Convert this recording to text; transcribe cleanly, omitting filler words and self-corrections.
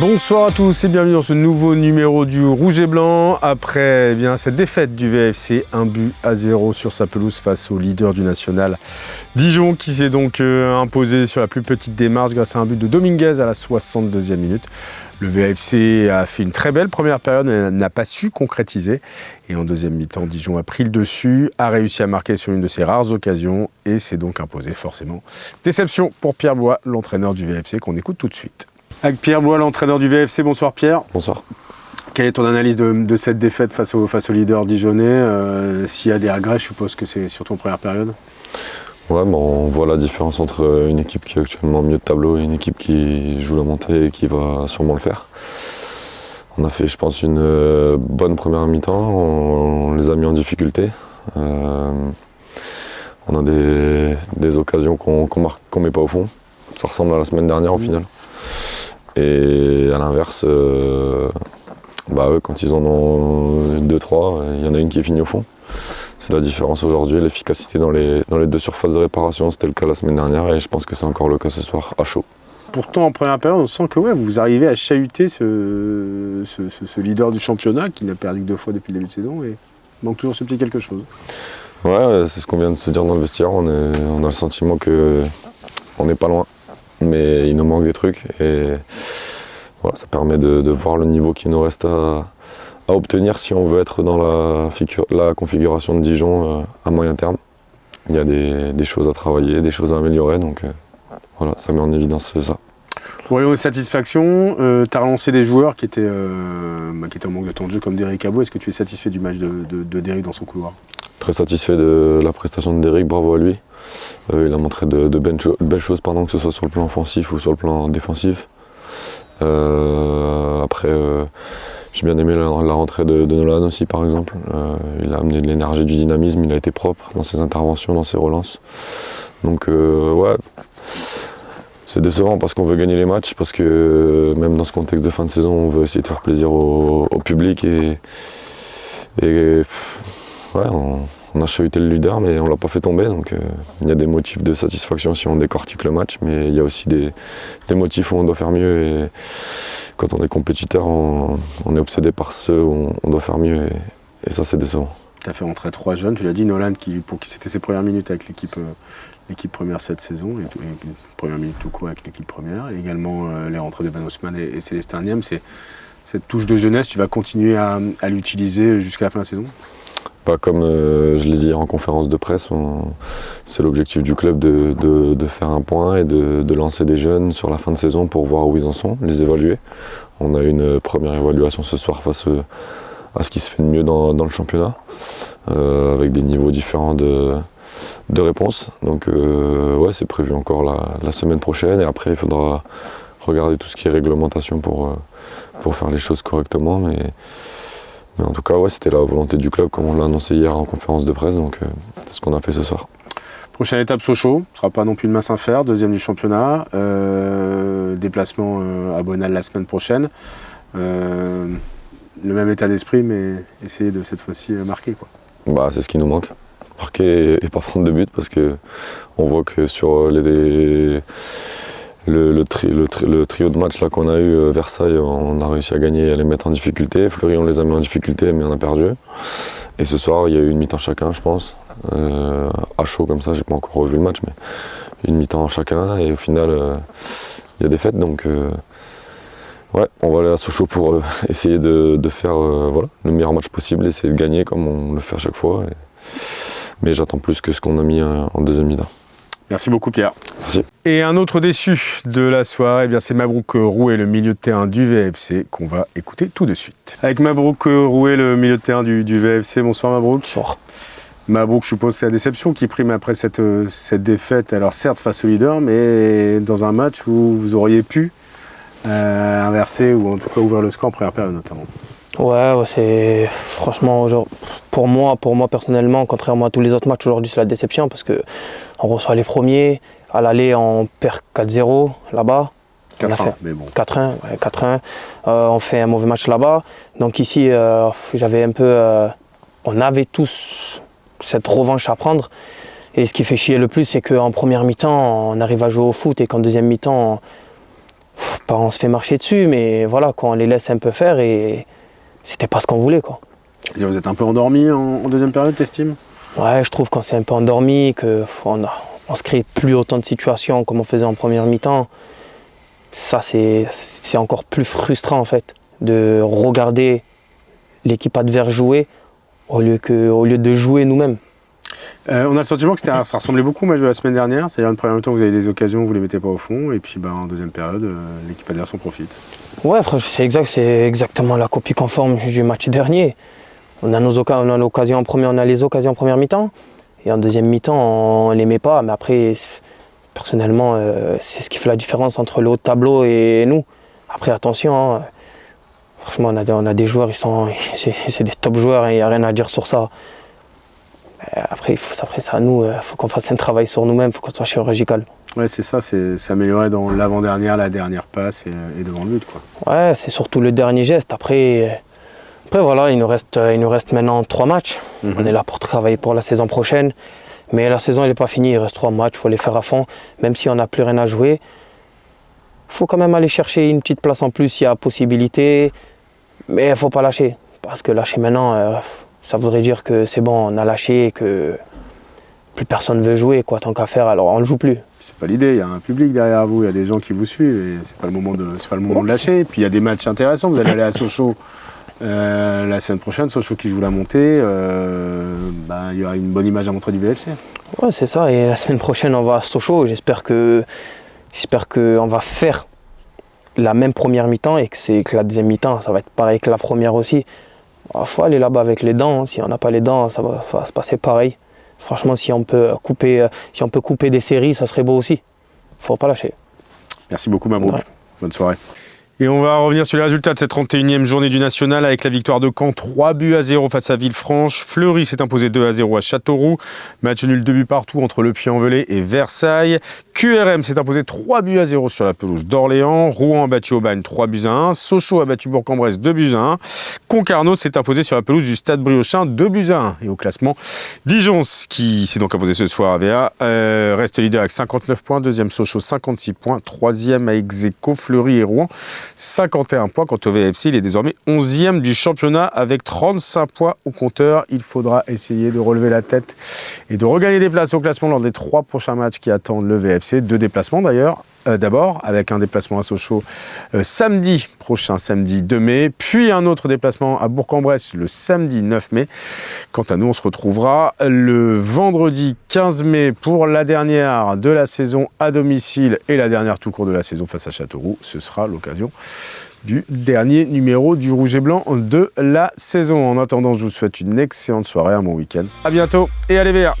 Bonsoir à tous et bienvenue dans ce nouveau numéro du Rouge et Blanc. Après cette défaite du VFC, 1-0 sur sa pelouse face au leader du national, Dijon, qui s'est donc imposé sur la plus petite démarche grâce à un but de Dominguez à la 62e minute. Le VFC a fait une très belle première période, mais n'a pas su concrétiser. Et en deuxième mi-temps, Dijon a pris le dessus, a réussi à marquer sur une de ses rares occasions et s'est donc imposé forcément. Déception pour Pierre Blois, l'entraîneur du VFC, qu'on écoute tout de suite. Avec Pierre Blois, l'entraîneur du VFC. Bonsoir Pierre. Bonsoir. Quelle est ton analyse de cette défaite face au leader dijonnais? S'il y a des regrets, je suppose que c'est surtout en première période. Ouais, on voit la différence entre une équipe qui est actuellement au milieu de tableau et une équipe qui joue la montée et qui va sûrement le faire. On a fait, je pense, une bonne première mi-temps. On les a mis en difficulté. On a des occasions qu'on ne met pas au fond. Ça ressemble à la semaine dernière au final. Et à l'inverse, eux, quand ils en ont 2-3, il y en a une qui est finie au fond. C'est la différence aujourd'hui, l'efficacité dans les deux surfaces de réparation. C'était le cas la semaine dernière et je pense que c'est encore le cas ce soir à chaud. Pourtant, en première période, on sent que vous arrivez à chahuter ce leader du championnat qui n'a perdu que 2 fois depuis le début de saison et il manque toujours ce petit quelque chose. Ouais, c'est ce qu'on vient de se dire dans le vestiaire. On a le sentiment qu'on n'est pas loin, mais il nous manque des trucs et voilà, ça permet de voir le niveau qu'il nous reste à obtenir si on veut être dans la configuration de Dijon à moyen terme. Il y a des choses à travailler, des choses à améliorer, donc voilà, ça met en évidence ça. Voyons les satisfactions. Tu as relancé des joueurs qui étaient en manque de temps de jeu comme Derrick Abou. Est-ce que tu es satisfait du match de Derrick dans son couloir? Très satisfait de la prestation de Derrick, bravo à lui. Il a montré de belles choses, que ce soit sur le plan offensif ou sur le plan défensif. Après, j'ai bien aimé la rentrée de Nolan aussi, par exemple. Il a amené de l'énergie, du dynamisme, il a été propre dans ses interventions, dans ses relances. Donc ouais, c'est décevant parce qu'on veut gagner les matchs, parce que même dans ce contexte de fin de saison, on veut essayer de faire plaisir au public et ouais, on a chahuté le leader, mais on ne l'a pas fait tomber. Donc il y a des motifs de satisfaction si on décortique le match, mais il y a aussi des motifs où on doit faire mieux. Et quand on est compétiteur, on est obsédé par ceux où on doit faire mieux. Et ça, c'est décevant. Tu as fait rentrer 3 jeunes, tu l'as dit, Nolan, pour qui c'était ses premières minutes avec l'équipe première cette saison, et premières minutes tout court avec l'équipe première. Et également les rentrées de Ben Ousmane et Célestin Niam. Cette touche de jeunesse, tu vas continuer à l'utiliser jusqu'à la fin de la saison? Comme je l'ai dit hier en conférence de presse, c'est l'objectif du club de faire un point et de lancer des jeunes sur la fin de saison pour voir où ils en sont, les évaluer. On a une première évaluation ce soir face à ce qui se fait de mieux dans le championnat, avec des niveaux différents de réponses. Donc ouais, c'est prévu encore la semaine prochaine et après il faudra regarder tout ce qui est réglementation pour faire les choses correctement. Mais en tout cas, ouais, c'était la volonté du club, comme on l'a annoncé hier en conférence de presse, donc c'est ce qu'on a fait ce soir. Prochaine étape, Sochaux, ce ne sera pas non plus une mince affaire, 2e du championnat, déplacement à Bonal la semaine prochaine. Le même état d'esprit, mais essayer de cette fois-ci marquer, quoi. C'est ce qui nous manque, marquer et pas prendre de but, parce qu'on voit que sur le trio de matchs là qu'on a eu, Versailles, on a réussi à gagner et à les mettre en difficulté. Fleury, on les a mis en difficulté, mais on a perdu. Et ce soir, il y a eu une mi-temps chacun, je pense. À chaud comme ça, j'ai pas encore revu le match, mais une mi-temps chacun. Et au final, il y a des fêtes. Donc, ouais, on va aller à Sochaux pour essayer de faire le meilleur match possible, essayer de gagner comme on le fait à chaque fois. Mais j'attends plus que ce qu'on a mis en deuxième mi-temps. Merci beaucoup Pierre. Merci. Et un autre déçu de la soirée, c'est Mabrouk Roué, le milieu de terrain du VFC, qu'on va écouter tout de suite. Avec Mabrouk Roué, le milieu de terrain du VFC. Bonsoir Mabrouk. Bonsoir. Mabrouk, je suppose que c'est la déception qui prime après cette défaite. Alors certes face au leader, mais dans un match où vous auriez pu inverser ou en tout cas ouvrir le score en première période notamment. Ouais, c'est franchement, pour moi personnellement, contrairement à tous les autres matchs aujourd'hui, c'est la déception parce qu'on reçoit les premiers, à l'aller on perd 4-0 là-bas. 4-1, mais bon. 4-1, ouais, 4-1. On fait un mauvais match là-bas. Donc ici, j'avais un peu, on avait tous cette revanche à prendre. Et ce qui fait chier le plus, c'est qu'en première mi-temps, on arrive à jouer au foot et qu'en deuxième mi-temps, on se fait marcher dessus, mais voilà, quand on les laisse un peu faire, et c'était pas ce qu'on voulait, quoi. Et vous êtes un peu endormi en deuxième période, t'estimes? Ouais, je trouve qu'on s'est un peu endormi, qu'on se crée plus autant de situations comme on faisait en première mi-temps. Ça, c'est encore plus frustrant, en fait, de regarder l'équipe adverse jouer au lieu de jouer nous-mêmes. On a le sentiment que ça ressemblait beaucoup au match de la semaine dernière. C'est-à-dire, en première mi-temps, vous avez des occasions, vous ne les mettez pas au fond. Et puis, en deuxième période, l'équipe adverse en profite. Ouais, c'est exactement la copie conforme du match dernier. On a l'occasion en première, on a les occasions en première mi-temps. Et en deuxième mi-temps, on ne les met pas. Mais après, personnellement, c'est ce qui fait la différence entre le haut de tableau et nous. Après, attention, hein, franchement, on a des joueurs, c'est des top joueurs et il n'y a rien à dire sur ça. Après, c'est à nous, il faut qu'on fasse un travail sur nous-mêmes, il faut qu'on soit chirurgical. Ouais, c'est ça, c'est s'améliorer dans l'avant-dernière, la dernière passe et devant le but, quoi. Ouais, c'est surtout le dernier geste. Après voilà, il nous reste maintenant 3 matchs. On est là pour travailler pour la saison prochaine. Mais la saison, elle n'est pas finie, il reste 3 matchs, il faut les faire à fond. Même si on n'a plus rien à jouer, il faut quand même aller chercher une petite place en plus s'il y a possibilité. Mais il ne faut pas lâcher. Parce que lâcher maintenant, ça voudrait dire que c'est bon, on a lâché et que plus personne ne veut jouer, quoi, tant qu'à faire, alors on ne le joue plus. C'est pas l'idée, il y a un public derrière vous, il y a des gens qui vous suivent et c'est pas le moment de lâcher. Puis il y a des matchs intéressants, vous allez aller à Sochaux la semaine prochaine, Sochaux qui joue la montée, il y aura une bonne image à montrer du VFC. Ouais, c'est ça, et la semaine prochaine on va à Sochaux, j'espère qu'on va faire la même première mi-temps et que la deuxième mi-temps ça va être pareil que la première aussi. Il faut aller là-bas avec les dents, hein. Si on n'a pas les dents, ça va se passer pareil. Franchement, si on peut couper des séries, ça serait beau aussi. Faut pas lâcher. Merci beaucoup, Mabrouk. Ouais. Bonne soirée. Et on va revenir sur les résultats de cette 31e journée du National avec la victoire de Caen, 3-0 face à Villefranche. Fleury s'est imposé 2-0 à Châteauroux. Match nul 2 buts partout entre Le Puy-en-Velay et Versailles. QRM s'est imposé 3-0 sur la pelouse d'Orléans. Rouen a battu Aubagne 3-1. Sochaux a battu Bourg-en-Bresse 2-1. Concarneau s'est imposé sur la pelouse du Stade Briochin 2-1. Et au classement, Dijon, qui s'est donc imposé ce soir à VA, reste leader avec 59 points. Deuxième Sochaux, 56 points. Troisième à ex-aequo, Fleury et Rouen, 51 points. Quant au VFC, il est désormais 11e du championnat avec 35 points au compteur. Il faudra essayer de relever la tête et de regagner des places au classement lors des 3 prochains matchs qui attendent le VFC. 2 déplacements d'ailleurs. D'abord, avec un déplacement à Sochaux samedi prochain, samedi 2 mai, puis un autre déplacement à Bourg-en-Bresse le samedi 9 mai. Quant à nous, on se retrouvera le vendredi 15 mai pour la dernière de la saison à domicile et la dernière tout court de la saison face à Châteauroux. Ce sera l'occasion du dernier numéro du Rouge et Blanc de la saison. En attendant, je vous souhaite une excellente soirée, un bon week-end. À bientôt et allez VA!